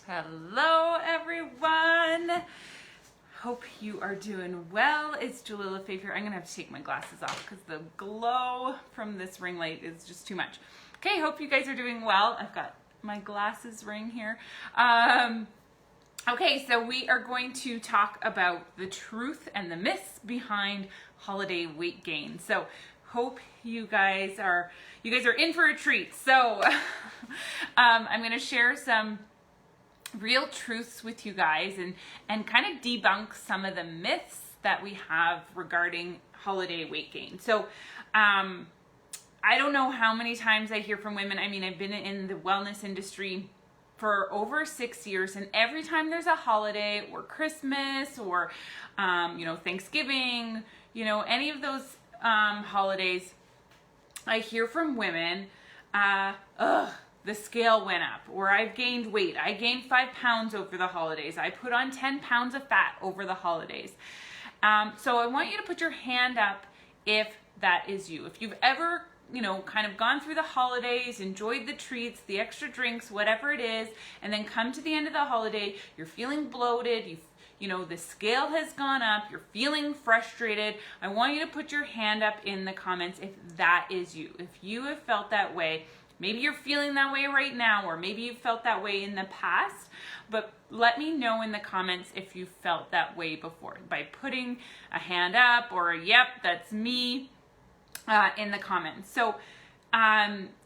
Hello everyone. Hope you are doing well. It's Julia Lefevre. I'm gonna have to take my glasses off because the glow from this ring light is just too much. Okay, hope you guys are doing well. I've got my glasses ring here. Okay, so we are going to talk about the truth and the myths behind holiday weight gain. So hope you guys are in for a treat. So I'm going to share some real truths with you guys and kind of debunk some of the myths that we have regarding holiday weight gain. So I don't know how many times I hear from women. I mean, I've been in the wellness industry for over 6 years, and every time there's a holiday or Christmas or Thanksgiving, any of those holidays, I hear from women, the scale went up, or I've gained weight. I gained 5 pounds over the holidays. I put on 10 pounds of fat over the holidays. So I want you to put your hand up if that is you. If you've ever kind of gone through the holidays, enjoyed the treats, the extra drinks, whatever it is, and then come to the end of the holiday, you're feeling bloated, the scale has gone up, you're feeling frustrated. I want you to put your hand up in the comments if that is you. If you have felt that way, maybe you're feeling that way right now, or maybe you've felt that way in the past, but let me know in the comments if you felt that way before by putting a hand up or a yep, that's me, in the comments. So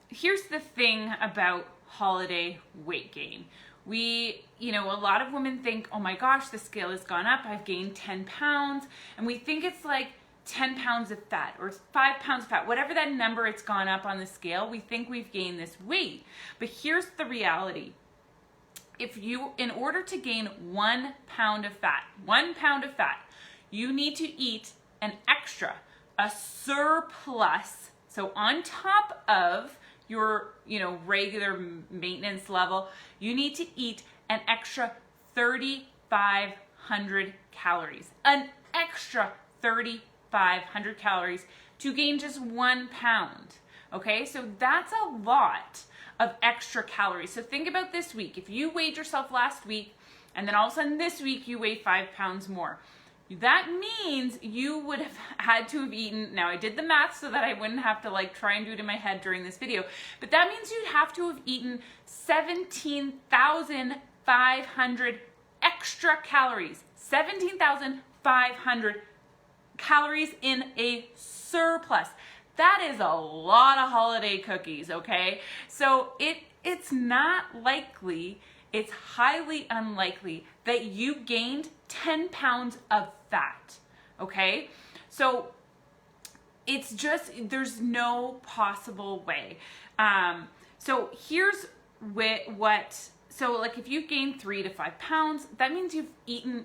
here's the thing about holiday weight gain. A lot of women think, oh my gosh, the scale has gone up, I've gained 10 pounds, and we think it's like 10 pounds of fat or 5 pounds of fat, whatever that number it's gone up on the scale, we think we've gained this weight. But here's the reality. In order to gain 1 pound of fat, you need to eat an extra, a surplus. So on top of your, regular maintenance level, you need to eat an extra 3,500 calories, an extra 3,500 calories to gain just 1 pound. Okay, so that's a lot of extra calories. So think about this week. If you weighed yourself last week and then all of a sudden this week you weigh 5 pounds more, that means you would have had to have eaten, now I did the math so that I wouldn't have to try and do it in my head during this video, but that means you'd have to have eaten 17,500 extra calories, 17,500 calories in a surplus. That is a lot of holiday cookies, okay? So it's not likely, it's highly unlikely that you gained 10 pounds of fat, okay? So it's just, there's no possible way. So here's if you gain 3 to 5 pounds, that means you've eaten,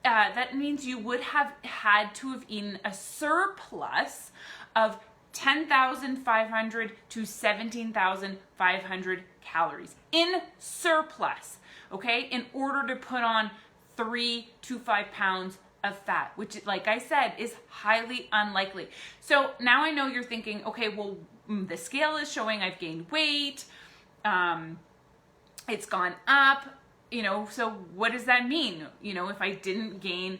that means you would have had to have eaten a surplus of 10,500 to 17,500 calories in surplus, okay, in order to put on 3 to 5 pounds of fat, which, like I said, is highly unlikely. So now I know you're thinking, okay, well, the scale is showing I've gained weight, it's gone up, so what does that mean, if I didn't gain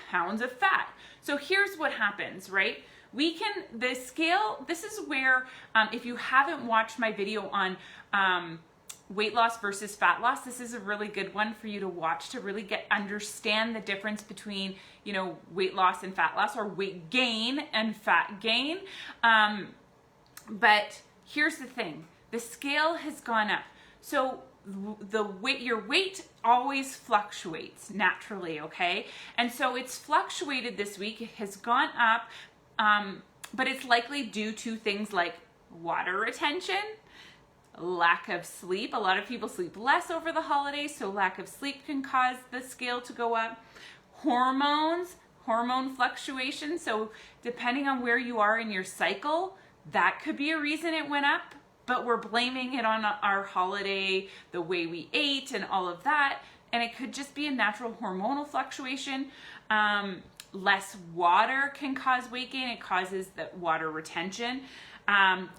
pounds of fat? So here's what happens, right? The scale, this is where, if you haven't watched my video on weight loss versus fat loss, this is a really good one for you to watch to really understand the difference between, weight loss and fat loss, or weight gain and fat gain. But here's the thing, the scale has gone up. So your weight always fluctuates naturally, okay? And so it's fluctuated this week, it has gone up, but it's likely due to things like water retention, lack of sleep. A lot of people sleep less over the holidays, so lack of sleep can cause the scale to go up. Hormone fluctuation. So depending on where you are in your cycle, that could be a reason it went up, but we're blaming it on our holiday, the way we ate and all of that. And it could just be a natural hormonal fluctuation. Less water can cause weight gain. It causes the water retention.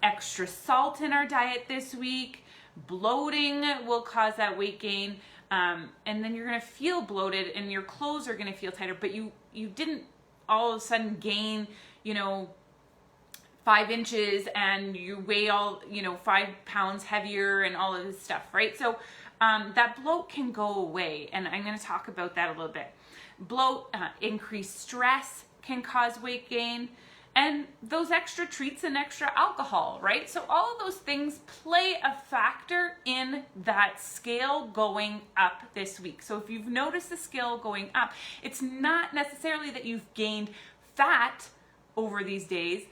Extra salt in our diet this week. Bloating will cause that weight gain. And then you're going to feel bloated and your clothes are going to feel tighter, but you didn't all of a sudden gain, 5 inches and you weigh 5 pounds heavier and all of this stuff, right? So that bloat can go away, and I'm going to talk about that a little bit. Bloat, increased stress can cause weight gain, and those extra treats and extra alcohol, right? So all of those things play a factor in that scale going up this week. So if you've noticed the scale going up, it's not necessarily that you've gained fat over these days.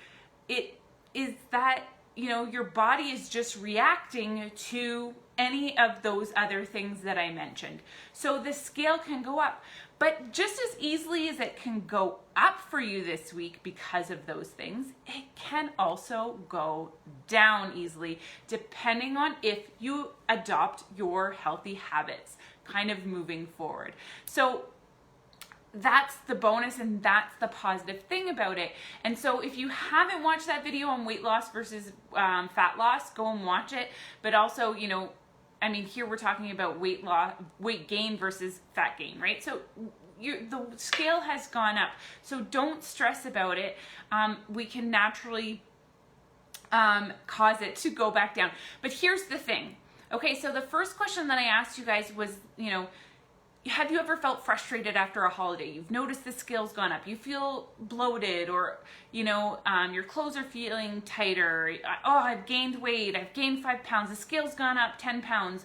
It is that, your body is just reacting to any of those other things that I mentioned. So the scale can go up, but just as easily as it can go up for you this week because of those things, it can also go down easily depending on if you adopt your healthy habits kind of moving forward. So that's the bonus and that's the positive thing about it. And so if you haven't watched that video on weight loss versus fat loss, go and watch it. But also, here we're talking about weight gain versus fat gain, right? So the scale has gone up. So don't stress about it. We can naturally cause it to go back down. But here's the thing. Okay, so the first question that I asked you guys was, have you ever felt frustrated after a holiday? You've noticed the scale's gone up. You feel bloated, or, your clothes are feeling tighter. Oh, I've gained weight. I've gained 5 pounds. The scale's gone up 10 pounds.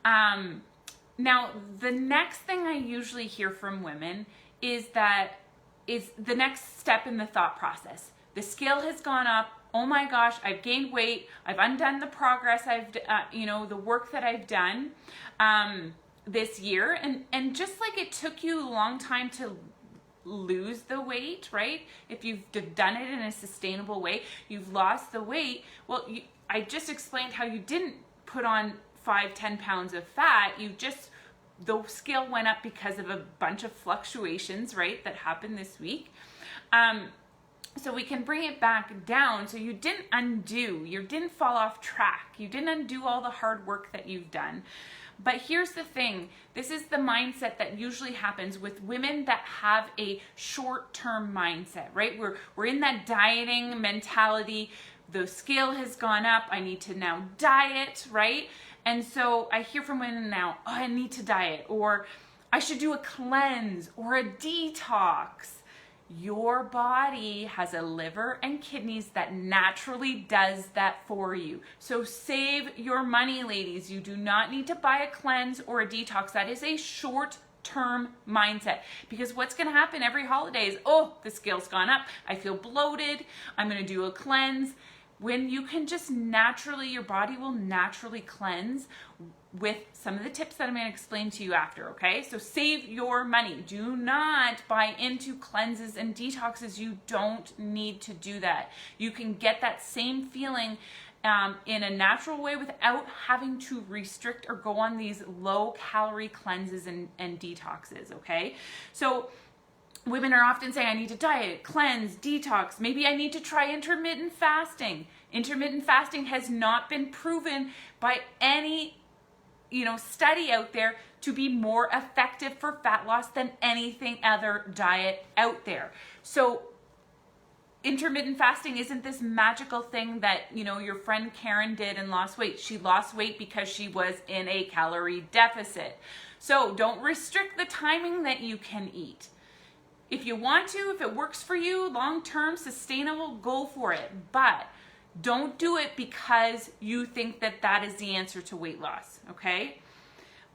Now, the next thing I usually hear from women is the next step in the thought process. The scale has gone up. Oh my gosh, I've gained weight. I've undone the progress. The work that I've done. This year, and just like it took you a long time to lose the weight, right? If you've done it in a sustainable way, you've lost the weight. Well, I just explained how you didn't put on 5-10 pounds of fat. The scale went up because of a bunch of fluctuations, right, that happened this week. So we can bring it back down. So you didn't fall off track. You didn't undo all the hard work that you've done. But here's the thing, this is the mindset that usually happens with women that have a short-term mindset, right? We're in that dieting mentality. The scale has gone up. I need to now diet, right? And so I hear from women now, oh, I need to diet, or I should do a cleanse or a detox. Your body has a liver and kidneys that naturally does that for you. So save your money, ladies. You do not need to buy a cleanse or a detox. That is a short-term mindset, because what's going to happen every holiday is, oh, the scale's gone up. I feel bloated. I'm going to do a cleanse. When you can just your body will naturally cleanse with some of the tips that I'm going to explain to you after, okay? So save your money. Do not buy into cleanses and detoxes. You don't need to do that. You can get that same feeling in a natural way without having to restrict or go on these low-calorie cleanses and detoxes, okay? So women are often saying, I need to diet, cleanse, detox. Maybe I need to try intermittent fasting. Intermittent fasting has not been proven by any study out there to be more effective for fat loss than anything other diet out there. So intermittent fasting isn't this magical thing that, your friend Karen did and lost weight. She lost weight because she was in a calorie deficit. So don't restrict the timing that you can eat. If you want to, if it works for you, long-term, sustainable, go for it. But don't do it because you think that is the answer to weight loss, okay?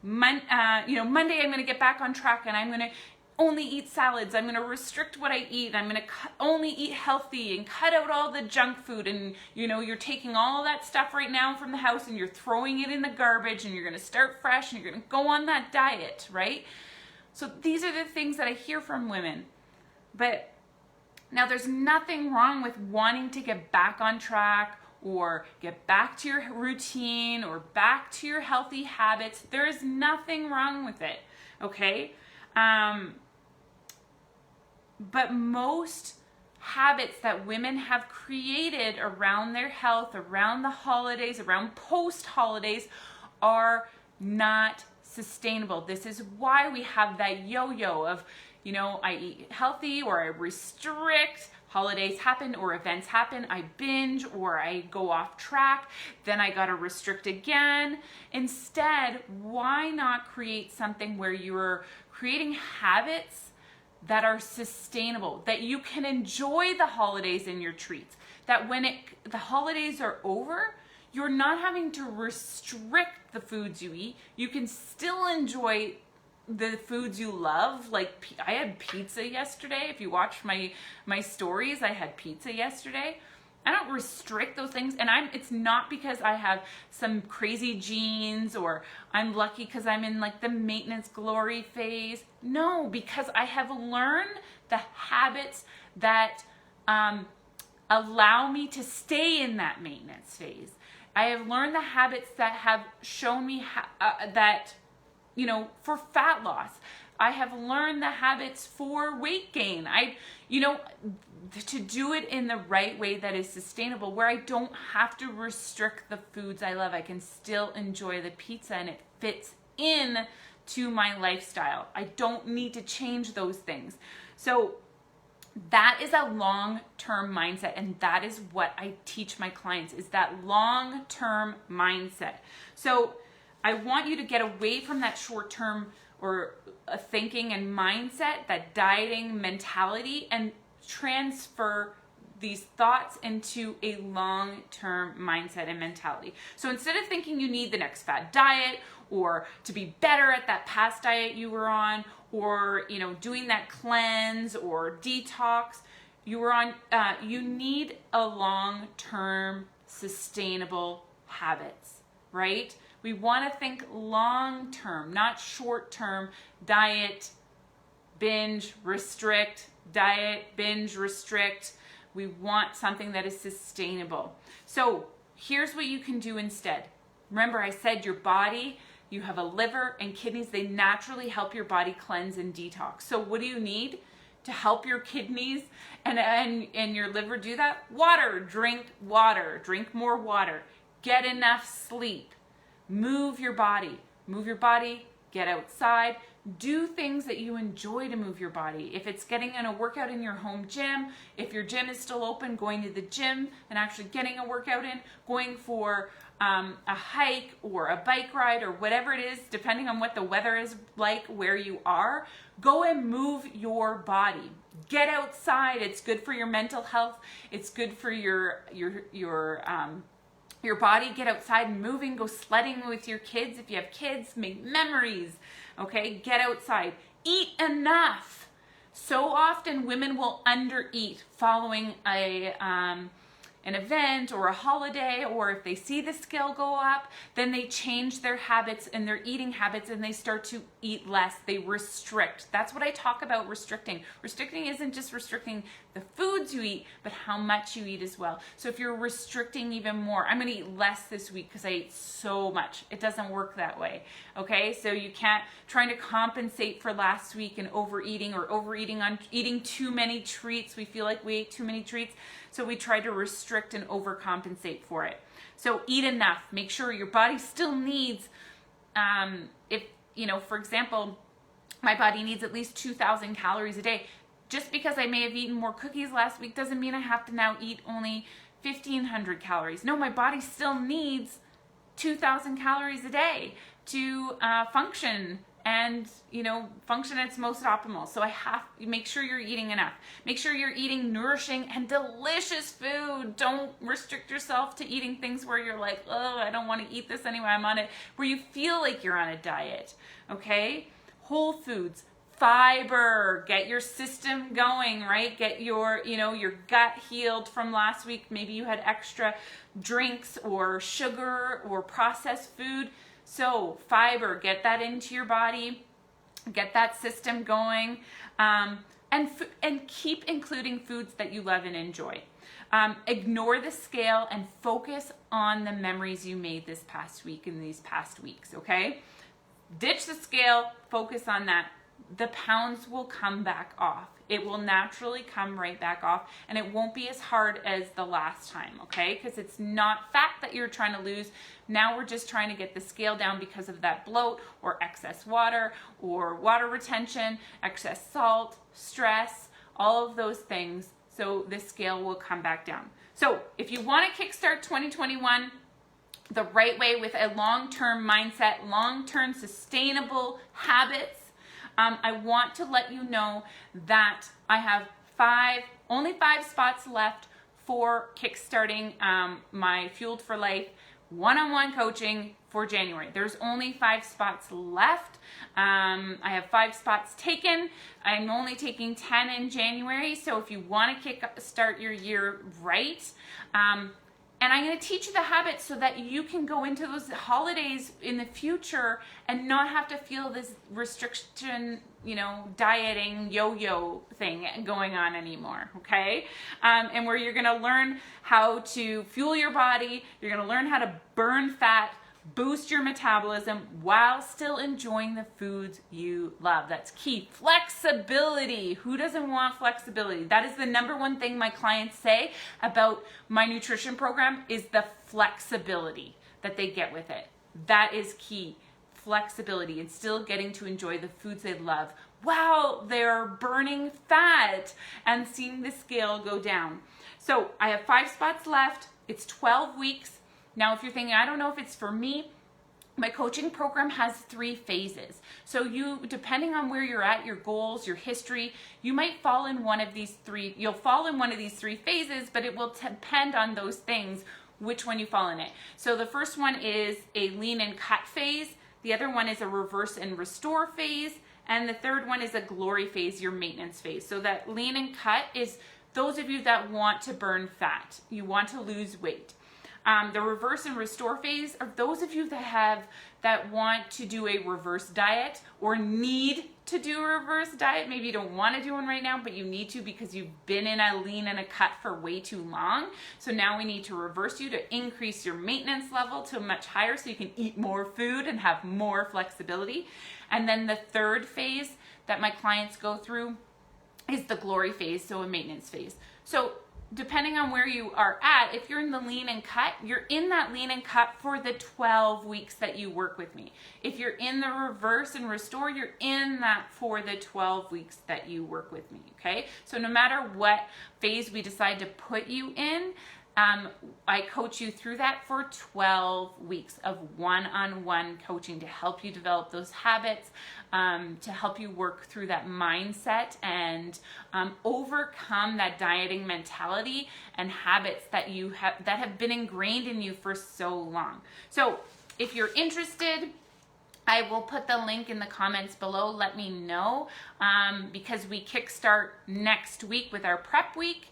Monday I'm going to get back on track and I'm going to only eat salads. I'm going to restrict what I eat. I'm going to only eat healthy and cut out all the junk food. And, you're taking all that stuff right now from the house and you're throwing it in the garbage and you're going to start fresh and you're going to go on that diet, right? So these are the things that I hear from women. But now there's nothing wrong with wanting to get back on track or get back to your routine or back to your healthy habits. There is nothing wrong with it, okay? But most habits that women have created around their health, around the holidays, around post-holidays are not sustainable. This is why we have that yo-yo of, you know, I eat healthy or I restrict, holidays happen or events happen, I binge or I go off track, then I gotta restrict again. Instead, why not create something where you're creating habits that are sustainable, that you can enjoy the holidays and your treats, that when the holidays are over, you're not having to restrict the foods you eat. You can still enjoy the foods you love. Like I had pizza yesterday. If you watched my stories, I had pizza yesterday. I don't restrict those things, and it's not because I have some crazy genes or I'm lucky because I'm in like the maintenance glory phase. No, because I have learned the habits that allow me to stay in that maintenance phase. I have learned the habits that have shown me that, you know, for fat loss. I have learned the habits for weight gain. To do it in the right way that is sustainable, where I don't have to restrict the foods I love. I can still enjoy the pizza and it fits in to my lifestyle. I don't need to change those things. So that is a long-term mindset, and that is what I teach my clients, is that long-term mindset. So I want you to get away from that short-term or thinking and mindset, that dieting mentality, and transfer these thoughts into a long-term mindset and mentality. So instead of thinking you need the next fad diet or to be better at that past diet you were on, or, you know, doing that cleanse or detox you were on, you need a long-term sustainable habits, right? We want to think long-term, not short-term diet, binge, restrict, diet, binge, restrict. We want something that is sustainable. So here's what you can do instead. Remember, I said your body, you have a liver and kidneys, they naturally help your body cleanse and detox. So what do you need to help your kidneys and your liver do that? Water. Drink more water, get enough sleep, move your body, get outside, do things that you enjoy to move your body. If it's getting in a workout in your home gym, if your gym is still open, going to the gym and actually getting a workout in, going for a hike or a bike ride or whatever it is, depending on what the weather is like where you are, go and move your body. Get outside. It's good for your mental health. It's good for your body. Get outside, moving, go sledding with your kids. If you have kids, make memories. Okay, get outside. Eat enough. So often women will undereat following an event or a holiday, or if they see the scale go up, then they change their habits and their eating habits and they start to eat less. They restrict. That's what I talk about restricting. Restricting isn't just restricting the foods you eat, but how much you eat as well. So if you're restricting even more, I'm going to eat less this week because I ate so much. It doesn't work that way. Okay, so you can't trying to compensate for last week and overeating on eating too many treats. We feel like we ate too many treats, so we try to restrict and overcompensate for it. So eat enough. Make sure your body still needs, if, you know, for example, my body needs at least 2,000 calories a day. Just because I may have eaten more cookies last week doesn't mean I have to now eat only 1,500 calories. No, my body still needs 2,000 calories a day to function and, you know, function at its most optimal. So I have to make sure you're eating enough. Make sure you're eating nourishing and delicious food. Don't restrict yourself to eating things where you're like, oh, I don't want to eat this anyway, I'm on it, where you feel like you're on a diet, okay? Whole foods, fiber, get your system going, right? Get your, you know, your gut healed from last week. Maybe you had extra drinks or sugar or processed food. So fiber, get that into your body, get that system going, and keep including foods that you love and enjoy. Ignore the scale and focus on the memories you made this past week and these past weeks, okay? Ditch the scale, focus on that the pounds will come back off. It will naturally come right back off, and it won't be as hard as the last time, okay? Because it's not fat that you're trying to lose. Now we're just trying to get the scale down because of that bloat or excess water or water retention, excess salt, stress, all of those things. So the scale will come back down. So if you want to kickstart 2021 the right way with a long-term mindset, long-term sustainable habits, I want to let you know that I have only five spots left for kickstarting my Fueled for Life one-on-one coaching for January. There's only 5 spots left. I have 5 spots taken. I'm only taking 10 in January. So if you want to start your year right, and I'm going to teach you the habits so that you can go into those holidays in the future and not have to feel this restriction, dieting yo-yo thing going on anymore, okay? And where you're going to learn how to fuel your body, you're going to learn how to burn fat, boost your metabolism while still enjoying the foods you love. That's key. Flexibility. Who doesn't want flexibility? That is the number one thing my clients say about my nutrition program is the flexibility that they get with it. That is key. Flexibility and still getting to enjoy the foods they love while they're burning fat and seeing the scale go down. So I have 5 spots left. It's 12 weeks. Now, if you're thinking, I don't know if it's for me, my coaching program has 3 phases. So you, depending on where you're at, your goals, your history, you might fall in one of these 3. You'll fall in one of these 3 phases, but it will depend on those things, which one you fall in it. So the first one is a lean and cut phase. The other one is a reverse and restore phase. And the third one is a glory phase, your maintenance phase. So that lean and cut is those of you that want to burn fat. You want to lose weight. The reverse and restore phase are those of you that want to do a reverse diet or need to do a reverse diet. Maybe you don't want to do one right now, but you need to because you've been in a lean and a cut for way too long. So now we need to reverse you to increase your maintenance level to much higher so you can eat more food and have more flexibility. And then the third phase that my clients go through is the glory phase, so a maintenance phase. So depending on where you are at, if you're in the lean and cut, you're in that lean and cut for the 12 weeks that you work with me. If you're in the reverse and restore, you're in that for the 12 weeks that you work with me, okay? So no matter what phase we decide to put you in, I coach you through that for 12 weeks of one-on-one coaching to help you develop those habits, to help you work through that mindset and overcome that dieting mentality and habits that have been ingrained in you for so long. So if you're interested, I will put the link in the comments below. Let me know because we kickstart next week with our prep week.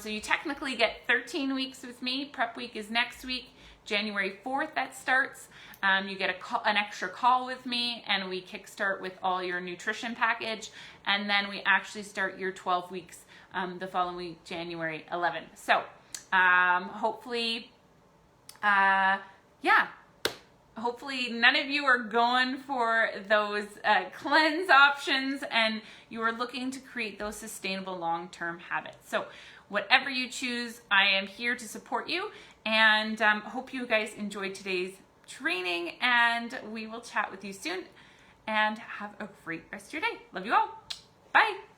So you technically get 13 weeks with me. Prep week is next week, January 4th that starts. You get an extra call with me and we kickstart with all your nutrition package. And then we actually start your 12 weeks the following week, January 11th. So hopefully, hopefully none of you are going for those cleanse options and you are looking to create those sustainable long-term habits. So whatever you choose, I am here to support you and hope you guys enjoyed today's training and we will chat with you soon and have a great rest of your day. Love you all. Bye.